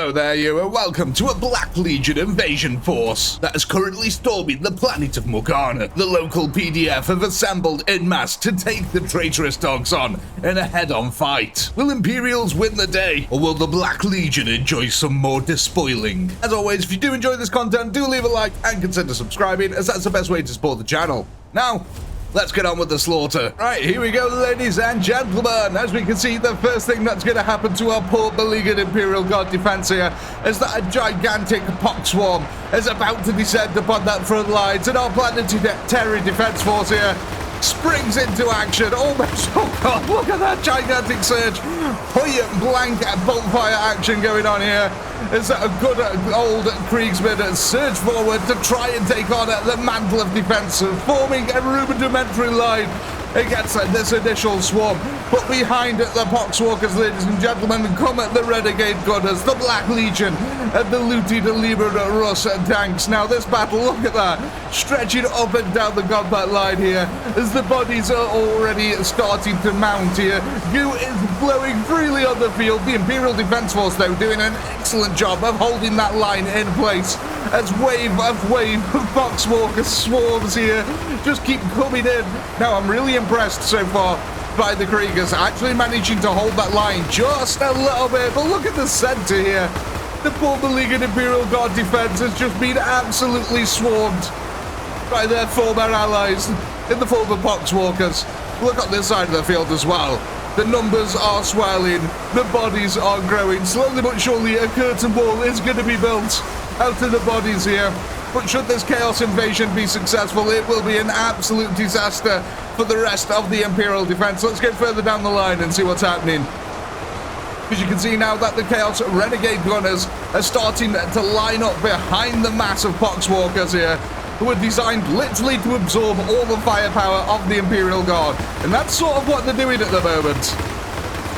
Hello there, you, and welcome to a Black Legion invasion force that is currently storming the planet of Morgarna. The local PDF have assembled en masse to take the traitorous dogs on in a head-on fight. Will Imperials win the day, or will the Black Legion enjoy some more despoiling? As always, if you do enjoy this content, do leave a like and consider subscribing, as that's the best way to support the channel. Now, let's get on with the slaughter. Right, here we go, ladies and gentlemen. As we can see, the first thing that's going to happen to our poor beleaguered Imperial Guard defense here is that a gigantic pox swarm is about to descend upon that front lines, and our planetary defense force here springs into action. Almost, oh god, look at that gigantic surge. Point blank bolt fire action going on here. Is a good old Kriegsman surge forward to try and take on the mantle of defense, forming a rudimentary line against this initial swarm. But behind the Poxwalkers, ladies and gentlemen, come at the Renegade Gunners, the Black Legion, and the Luti de Liber Russ tanks. Now this battle, look at that, stretching up and down the combat line here, as the bodies are already starting to mount here. Goo is blowing freely on the field. The Imperial Defense Force, though, doing an excellent job of holding that line in place, as wave of Poxwalker swarms here just keep coming in. Now I'm really impressed so far by the Kriegers actually managing to hold that line just a little bit, but look at the center here. The poor beleaguered Imperial Guard defense has just been absolutely swarmed by their former allies in the form of Poxwalkers. Look on this side of the field as well. The numbers are swelling, the bodies are growing. Slowly but surely a curtain wall is going to be built out of the bodies here. But should this chaos invasion be successful, it will be an absolute disaster for the rest of the Imperial defense. Let's get further down the line and see what's happening. As you can see now that the Chaos Renegade Gunners are starting to line up behind the mass of Poxwalkers here, who are designed literally to absorb all the firepower of the Imperial Guard. And that's sort of what they're doing at the moment.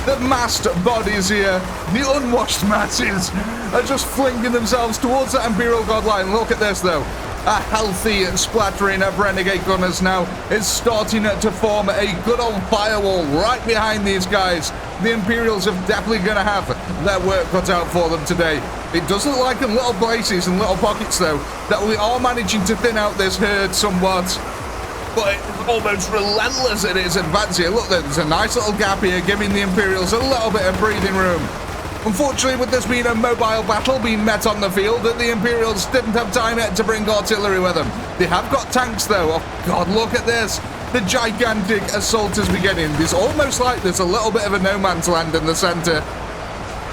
The massed bodies here, the unwashed masses, are just flinging themselves towards that Imperial Guard line. Look at this, though. A healthy splattering of Renegade Gunners now is starting to form a good old firewall right behind these guys. The Imperials are definitely going to have their work cut out for them today. It does look like in little places and little pockets, though, that we are managing to thin out this herd somewhat. But it's almost relentless in its advance here. Look, there's a nice little gap here, giving the Imperials a little bit of breathing room. Unfortunately, with this being a mobile battle being met on the field, the Imperials didn't have time yet to bring artillery with them. They have got tanks, though. Oh, God, look at this. The gigantic assault is beginning. It's almost like there's a little bit of a no man's land in the center,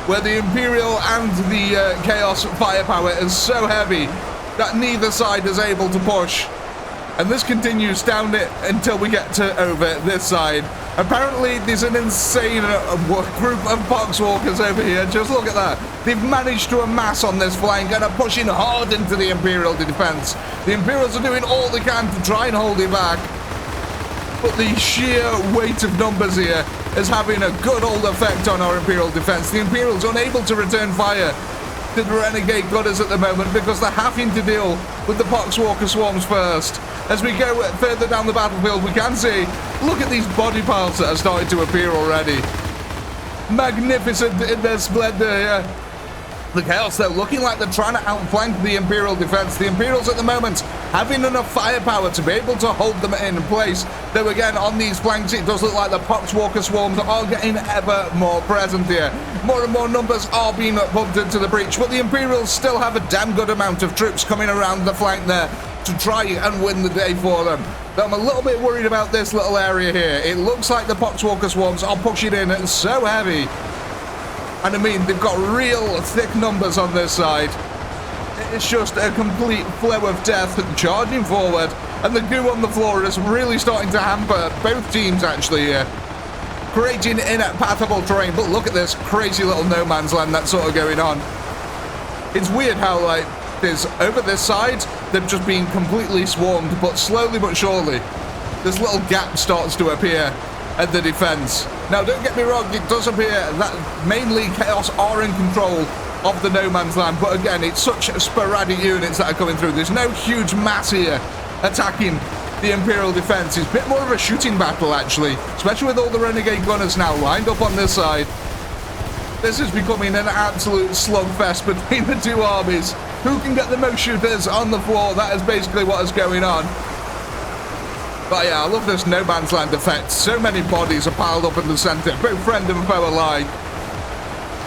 where the Imperial and the Chaos firepower is so heavy that neither side is able to push. And this continues down it until we get to over this side. Apparently, there's an insane group of Poxwalkers over here. Just look at that. They've managed to amass on this flank and are pushing hard into the Imperial defense. The Imperials are doing all they can to try and hold it back. But the sheer weight of numbers here is having a good old effect on our Imperial defense. The Imperials unable to return fire to the Renegade Gunners at the moment because they're having to deal with the Poxwalker swarms first. As we go further down the battlefield, we can see, look at these body piles that are starting to appear already. Magnificent in their splendor here. The Chaos, though, looking like they're trying to outflank the Imperial defense. The Imperials at the moment having enough firepower to be able to hold them in place. Though again, on these flanks, it does look like the Poxwalker swarms are getting ever more present here. More and more numbers are being pumped into the breach, but the Imperials still have a damn good amount of troops coming around the flank there to try and win the day for them. But I'm a little bit worried about this little area here. It looks like the Poxwalker swarms are pushing in and so heavy. And I mean, they've got real thick numbers on this side. It's just a complete flow of death charging forward. And the goo on the floor is really starting to hamper both teams, actually, here. Creating impassable terrain. But look at this crazy little no man's land that's sort of going on. It's weird how, like, there's over this side, they've just been completely swarmed. But slowly but surely, this little gap starts to appear at the defense. Now, don't get me wrong, it does appear that mainly Chaos are in control of the no man's land, but again, it's such sporadic units that are coming through. There's no huge mass here attacking the Imperial defense. It's a bit more of a shooting battle, actually, especially with all the Renegade Gunners now lined up on this side. This is becoming an absolute slugfest between the two armies. Who can get the most shooters on the floor? That is basically what is going on. But yeah, I love this no man's land effect. So many bodies are piled up in the center, both friend and foe alike.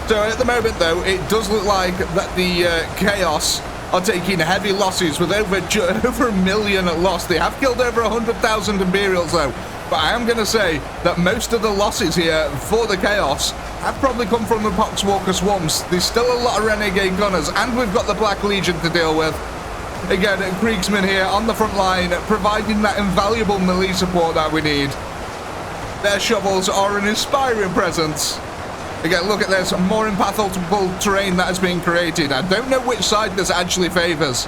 So at the moment, though, it does look like that the Chaos are taking heavy losses with over a million lost. They have killed over 100,000 Imperials, though. But I am going to say that most of the losses here for the Chaos have probably come from the Poxwalker Swamps. There's still a lot of Renegade Gunners, and we've got the Black Legion to deal with. Again, Kriegsmen here on the front line, providing that invaluable melee support that we need. Their shovels are an inspiring presence. Again, look at this, more impassable terrain that has been created. I don't know which side this actually favors.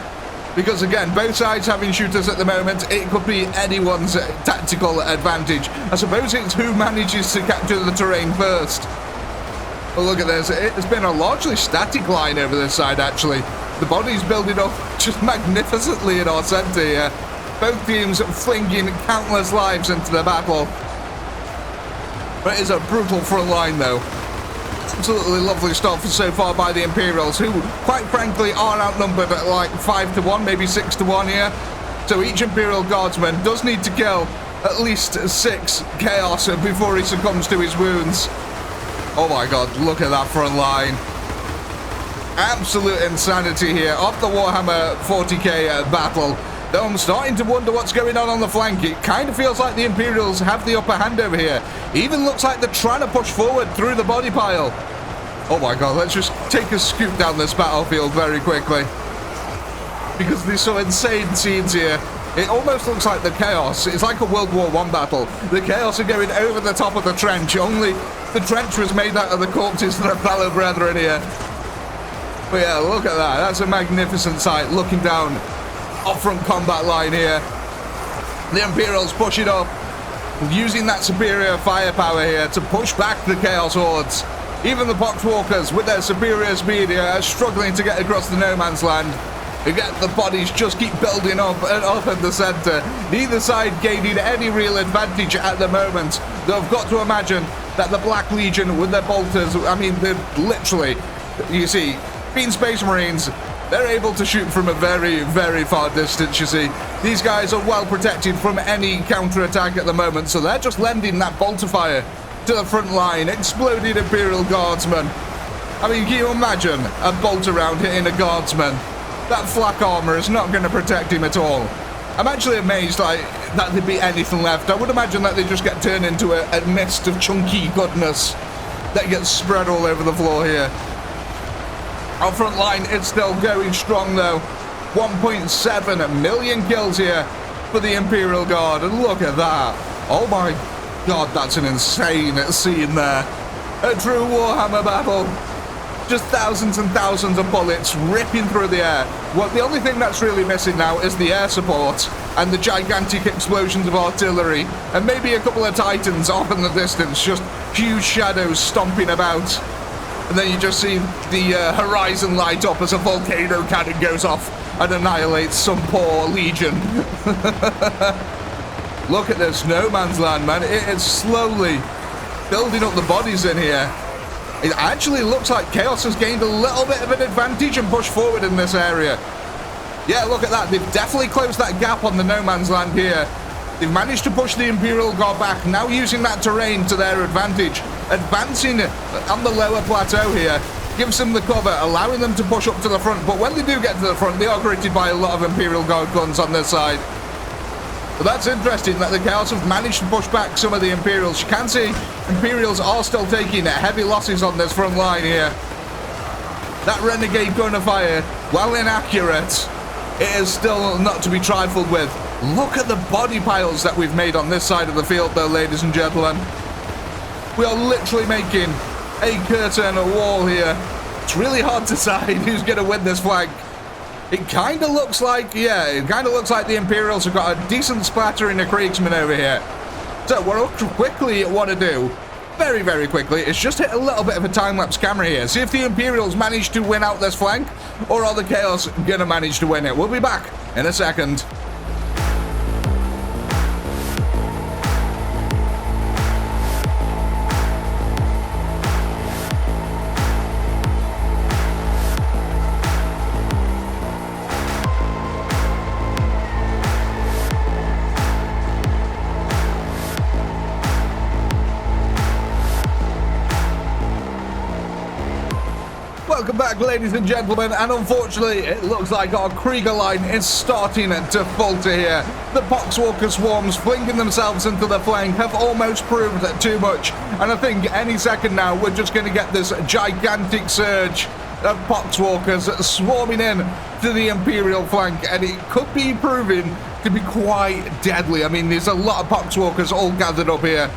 Because again, both sides having shooters at the moment, it could be anyone's tactical advantage. I suppose it's who manages to capture the terrain first. But look at this, it's been a largely static line over this side actually. The body's building up just magnificently in our center here. Both teams flinging countless lives into the battle. But it is a brutal front line though. Absolutely lovely stuff so far by the Imperials, who quite frankly are outnumbered at like 5-1, maybe 6-1 here. So each Imperial Guardsman does need to kill at least 6 Chaos before he succumbs to his wounds. Oh my god, look at that front line. Absolute insanity here of the Warhammer 40K battle. Though I'm starting to wonder what's going on the flank. It kind of feels like the Imperials have the upper hand over here. Even looks like they're trying to push forward through the body pile. Oh my god, let's just take a scoop down this battlefield very quickly. Because there's some insane scenes here. It almost looks like the Chaos. It's like a World War I battle. The Chaos are going over the top of the trench. Only the trench was made out of the corpses of their fellow brethren here. But yeah, look at that. That's a magnificent sight. Looking down off front combat line here. The Imperials push it up, using that superior firepower here to push back the Chaos hordes. Even the Poxwalkers, with their superior speed here, are struggling to get across the no man's land. Again, the bodies just keep building up and up in the center. Neither side gaining any real advantage at the moment. Though I've got to imagine that the Black Legion with their bolters, I mean, they're literally, you see, being Space Marines, they're able to shoot from a very, very far distance, you see. These guys are well protected from any counterattack at the moment, so they're just lending that bolter fire to the front line, exploding Imperial Guardsmen. I mean, can you imagine a bolter round hitting a Guardsman? That flak armor is not going to protect him at all. I'm actually amazed that there'd be anything left. I would imagine that they just get turned into a mist of chunky goodness that gets spread all over the floor here. Our front line is still going strong though. 1.7 million kills here for the Imperial Guard, and look at that. Oh my god, that's an insane scene there. A true Warhammer battle. Just thousands and thousands of bullets ripping through the air. Well, the only thing that's really missing now is the air support and the gigantic explosions of artillery, and maybe a couple of Titans off in the distance, just huge shadows stomping about. And then you just see the horizon light up as a volcano cannon goes off and annihilates some poor legion. Look at this no man's land, man. It is slowly building up the bodies in here. It actually looks like Chaos has gained a little bit of an advantage and pushed forward in this area. Yeah, look at that. They've definitely closed that gap on the no man's land here. They've managed to push the Imperial Guard back, now using that terrain to their advantage. Advancing on the lower plateau here gives them the cover, allowing them to push up to the front. But when they do get to the front, they are greeted by a lot of Imperial Guard guns on their side. But that's interesting that the Chaos have managed to push back some of the Imperials. You can see Imperials are still taking heavy losses on this front line here. That Renegade gunner fire, while inaccurate, it is still not to be trifled with. Look at the body piles that we've made on this side of the field though, ladies and gentlemen. We are literally making a curtain, a wall here. It's really hard to decide who's going to win this flank. It kind of looks like, yeah, it kind of looks like the Imperials have got a decent splatter in the Kriegsmen over here. So what I quickly want to do, very, very quickly, is just hit a little bit of a time-lapse camera here. See if the Imperials manage to win out this flank, or are the Chaos going to manage to win it? We'll be back in a second. back, ladies and gentlemen, and unfortunately, it looks like our Krieger line is starting to falter here. The Poxwalker swarms flinging themselves into the flank have almost proved too much, and I think any second now, we're just going to get this gigantic surge of Poxwalkers swarming in to the Imperial flank, and it could be proving to be quite deadly. I mean, there's a lot of Poxwalkers all gathered up here,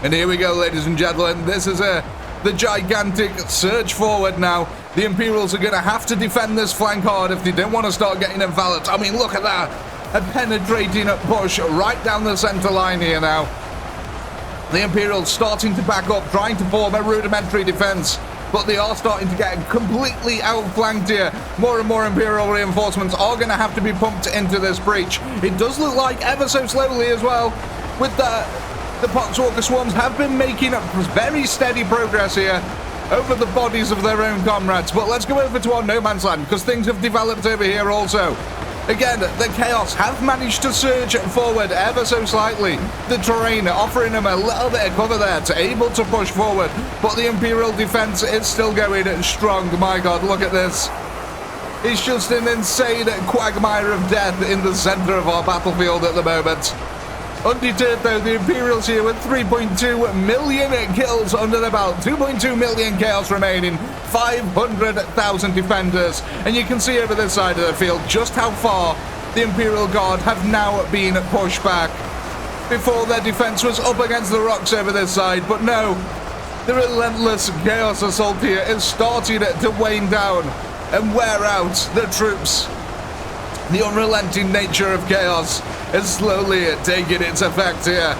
and here we go, ladies and gentlemen. This is the gigantic surge forward now. The Imperials are going to have to defend this flank hard if they don't want to start getting enveloped. I mean, look at that. A penetrating push right down the center line here now. The Imperials starting to back up, trying to form a rudimentary defense, but they are starting to get completely outflanked here. More and more Imperial reinforcements are going to have to be pumped into this breach. It does look like ever so slowly as well, with the Poxwalker swarms have been making very steady progress here over the bodies of their own comrades. But let's go over to our no man's land, because things have developed over here also. Again, the Chaos have managed to surge forward ever so slightly. The terrain offering them a little bit of cover there to able to push forward, but the Imperial defense is still going strong. My god, look at this. It's just an insane quagmire of death in the center of our battlefield at the moment. Undeterred though, the Imperials here with 3.2 million kills under the belt, 2.2 million chaos remaining, 500,000 defenders, and you can see over this side of the field just how far the Imperial Guard have now been pushed back. Before, their defense was up against the rocks over this side, but no, the relentless chaos assault here is starting to wane down and wear out the troops. The unrelenting nature of chaos is slowly taking its effect here.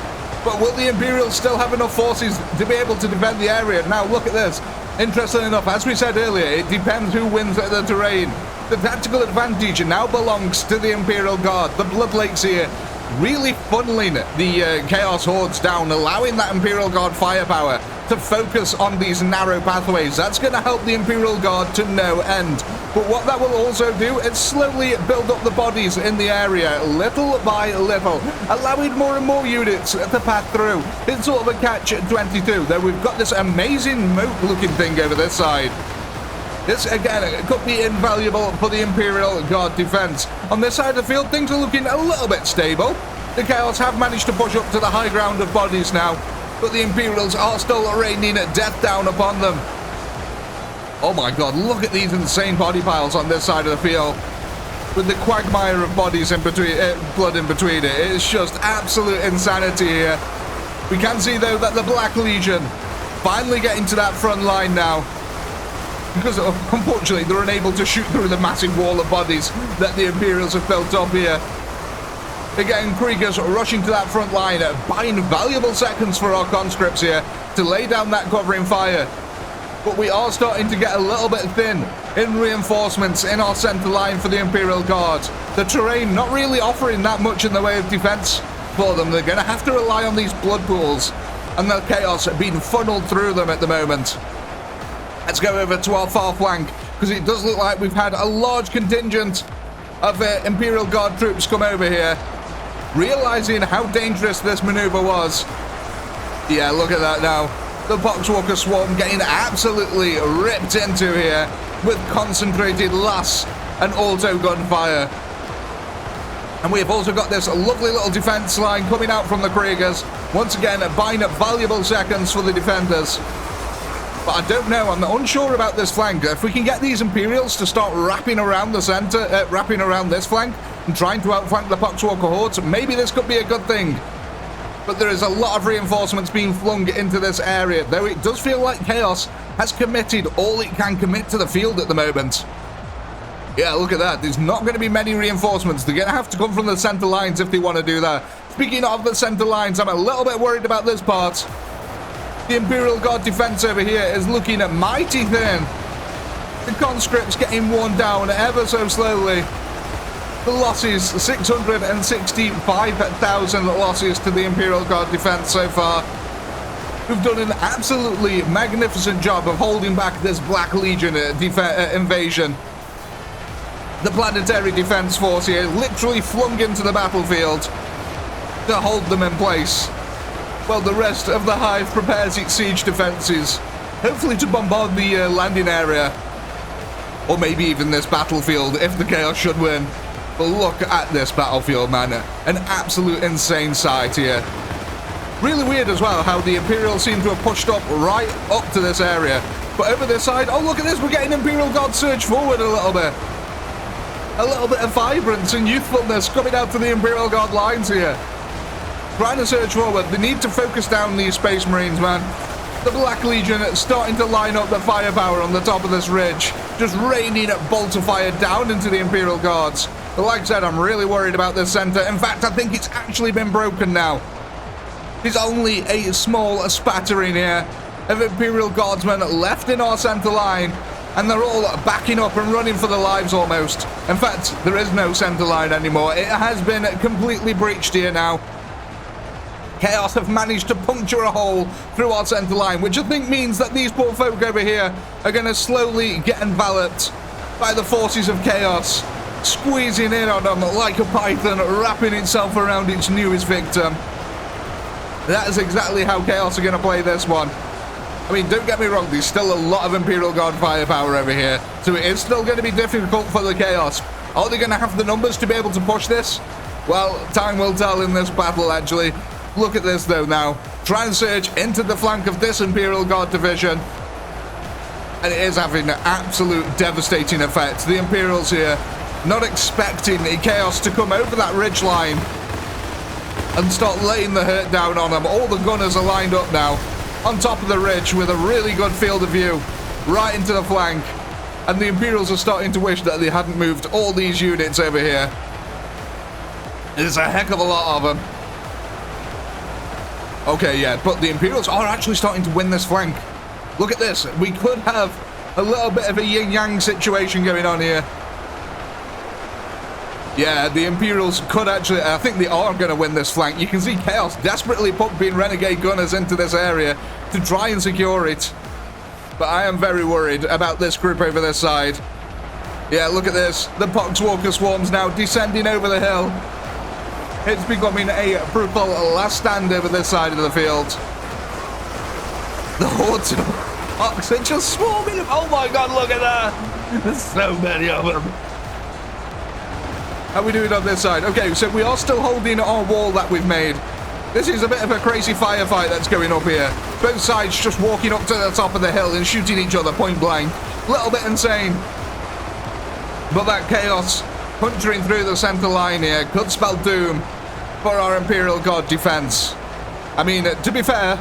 But will the Imperials still have enough forces to be able to defend the area? Now look at this. Interestingly enough, as we said earlier, it depends who wins the terrain. The tactical advantage now belongs to the Imperial Guard. The Blood Lakes here really funneling the Chaos Hordes down, allowing that Imperial Guard firepower to focus on these narrow pathways. That's going to help the Imperial Guard to no end. But what that will also do is slowly build up the bodies in the area, little by little, allowing more and more units to pass through. It's sort of a catch-22, though we've got this amazing moat-looking thing over this side. This, again, could be invaluable for the Imperial Guard defense. On this side of the field, things are looking a little bit stable. The Chaos have managed to push up to the high ground of bodies now, but the Imperials are still raining death down upon them. Oh my god, look at these insane body piles on this side of the field, with the quagmire of bodies in between, blood in between it. It's just absolute insanity here. We can see, though, that the Black Legion finally getting to that front line now, because unfortunately they're unable to shoot through the massive wall of bodies that the Imperials have built up here. Again, Kriegers rushing to that front line, buying valuable seconds for our conscripts here to lay down that covering fire. But we are starting to get a little bit thin in reinforcements in our center line for the Imperial Guard. The terrain not really offering that much in the way of defense for them. They're going to have to rely on these blood pools and the chaos being funneled through them at the moment. Let's go over to our far flank, because it does look like we've had a large contingent of Imperial Guard troops come over here, realizing how dangerous this maneuver was. Yeah, look at that now. The Poxwalker swarm getting absolutely ripped into here with concentrated lass and auto gunfire. And we've also got this lovely little defense line coming out from the Kriegers, once again buying up valuable seconds for the defenders. But I don't know, I'm unsure about this flank. If we can get these Imperials to start wrapping around the center, wrapping around this flank and trying to outflank the Poxwalker hordes, maybe this could be a good thing. But there is a lot of reinforcements being flung into this area, though it does feel like Chaos has committed all it can commit to the field at the moment. Yeah, look at that. There's not going to be many reinforcements. They're going to have to come from the center lines if they want to do that. Speaking of the center lines, I'm a little bit worried about this part. The Imperial Guard defense over here is looking mighty thin. The conscripts getting worn down ever so slowly. The losses, 665,000 losses to the Imperial Guard defense so far. Who've done an absolutely magnificent job of holding back this Black Legion invasion. The Planetary Defense Force here literally flung into the battlefield to hold them in place, while the rest of the Hive prepares its siege defenses, hopefully to bombard the landing area. or maybe even this battlefield if the Chaos should win. But look at this battlefield, man. An absolute insane sight here. Really weird as well how the Imperials seem to have pushed up right up to this area. But over this side, oh, look at this. We're getting Imperial Guard surge forward a little bit. A little bit of vibrance and youthfulness coming out to the Imperial Guard lines here. Trying to surge forward. They need to focus down these Space Marines, man. The Black Legion starting to line up the firepower on the top of this ridge. Just raining bolt of fire down into the Imperial Guards. But like I said, I'm really worried about this center. In fact, I think it's actually been broken now. There's only a small spattering here of Imperial Guardsmen left in our center line. And they're all backing up and running for their lives almost. In fact, there is no center line anymore. It has been completely breached here now. Chaos have managed to puncture a hole through our center line, which I think means that these poor folk over here are going to slowly get enveloped by the forces of Chaos, squeezing in on them like a python, wrapping itself around its newest victim. That is exactly how Chaos are going to play this one. I mean, don't get me wrong, there's still a lot of Imperial Guard firepower over here, so it is still going to be difficult for the Chaos. Are they going to have the numbers to be able to push this? Well, time will tell in this battle, actually. Look at this, though, now. Try and surge into the flank of this Imperial Guard division. And it is having an absolute devastating effect. The Imperials here not expecting the Chaos to come over that ridge line and start laying the hurt down on them. All the gunners are lined up now on top of the ridge with a really good field of view right into the flank, and the Imperials are starting to wish that they hadn't moved all these units over here. There's a heck of a lot of them. Okay, yeah, but the Imperials are actually starting to win this flank. Look at this. We could have a little bit of a yin-yang situation going on here. Yeah, the Imperials could actually, I think they are going to win this flank. You can see Chaos desperately pumping Renegade gunners into this area to try and secure it. But I am very worried about this group over this side. Yeah, look at this. The Poxwalker swarms now descending over the hill. It's becoming a brutal last stand over this side of the field. The hordes of Pox are just swarming. Oh my god, look at that. There's so many of them. How are we doing on this side? Okay, so we are still holding our wall that we've made. This is a bit of a crazy firefight that's going up here. Both sides just walking up to the top of the hill and shooting each other point blank. A little bit insane. But that Chaos puncturing through the center line here could spell doom for our Imperial Guard defense. I mean, to be fair,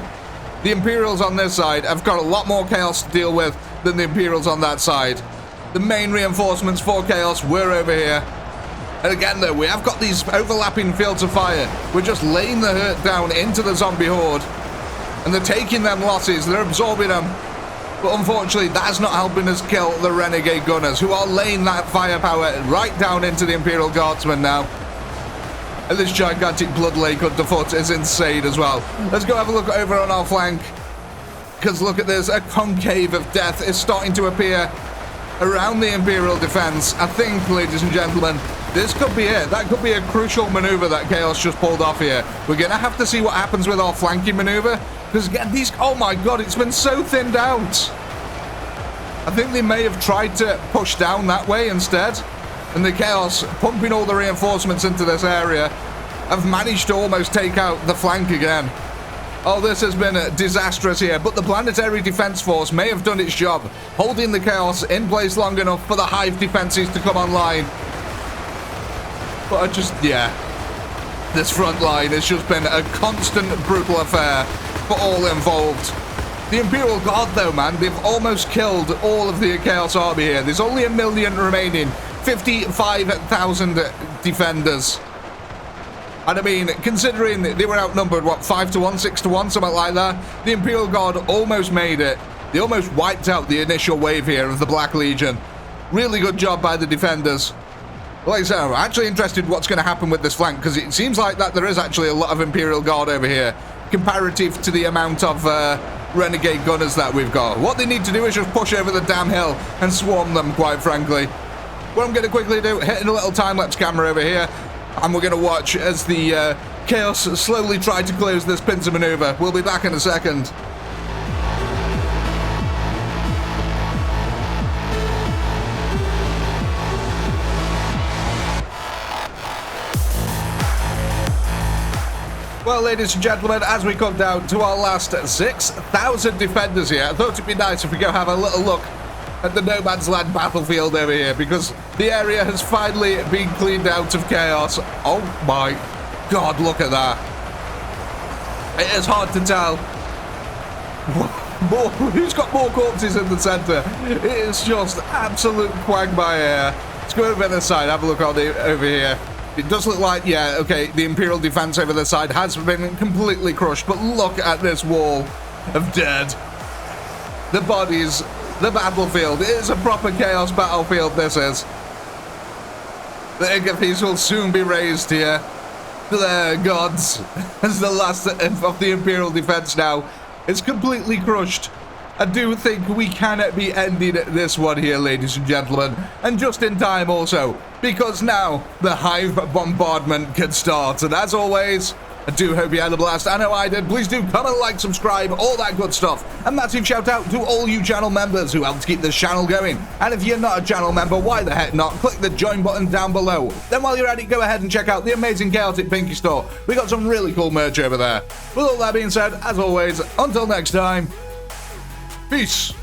the Imperials on this side have got a lot more Chaos to deal with than the Imperials on that side. The main reinforcements for Chaos were over here. And again, though, we have got these overlapping fields of fire. We're just laying the hurt down into the zombie horde. And they're taking them losses. They're absorbing them. But unfortunately, that's not helping us kill the Renegade Gunners, who are laying that firepower right down into the Imperial Guardsmen now. And this gigantic blood lake underfoot is insane as well. Let's go have a look over on our flank. Because look at this, a concave of death is starting to appear around the Imperial defense. I think, ladies and gentlemen, this could be it. That could be a crucial maneuver that Chaos just pulled off here. We're going to have to see what happens with our flanking maneuver. Because again, these... Oh my god, it's been so thinned out. I think they may have tried to push down that way instead. And the Chaos, pumping all the reinforcements into this area, have managed to almost take out the flank again. Oh, this has been disastrous here, but the Planetary Defense Force may have done its job, holding the Chaos in place long enough for the Hive defenses to come online. But I just, yeah, this front line has just been a constant brutal affair for all involved. The Imperial Guard, though, man, they've almost killed all of the Chaos army here. There's only 1 million remaining, 55,000 defenders. And I mean, considering they were outnumbered, what, 5 to 1, 6 to 1, something like that, the Imperial Guard almost made it. They almost wiped out the initial wave here of the Black Legion. Really good job by the defenders. Like I said, I'm actually interested what's going to happen with this flank, because it seems like that there is actually a lot of Imperial Guard over here, comparative to the amount of Renegade Gunners that we've got. What they need to do is just push over the damn hill and swarm them, quite frankly. What I'm going to quickly do, hitting a little time-lapse camera over here, and we're going to watch as the Chaos slowly try to close this pincer maneuver. We'll be back in a second. Well, ladies and gentlemen, as we come down to our last 6,000 defenders here, I thought it'd be nice if we go have a little look at the No Man's Land battlefield over here, because the area has finally been cleaned out of chaos. Oh my God, look at that. It is hard to tell. Who's got more corpses in the center? It is just absolute quagmire. Let's go over the side, have a look over here. It does look like, yeah, okay, the Imperial defense over the side has been completely crushed, but look at this wall of dead. The bodies, the battlefield. It is a proper chaos battlefield, this is. The Igathis will soon be raised here to their gods as the last of the Imperial defense now. It's completely crushed. I do think we can be ending this one here, ladies and gentlemen, and just in time also, because now the Hive bombardment can start. And as always, I do hope you had a blast. I know I did. Please do comment, like, subscribe, all that good stuff. A massive shout out to all you channel members who help to keep this channel going. And if you're not a channel member, why the heck not? Click the join button down below. Then while you're at it, go ahead and check out the amazing ChaoticPinky store. We got some really cool merch over there. With all that being said, as always, until next time, peace.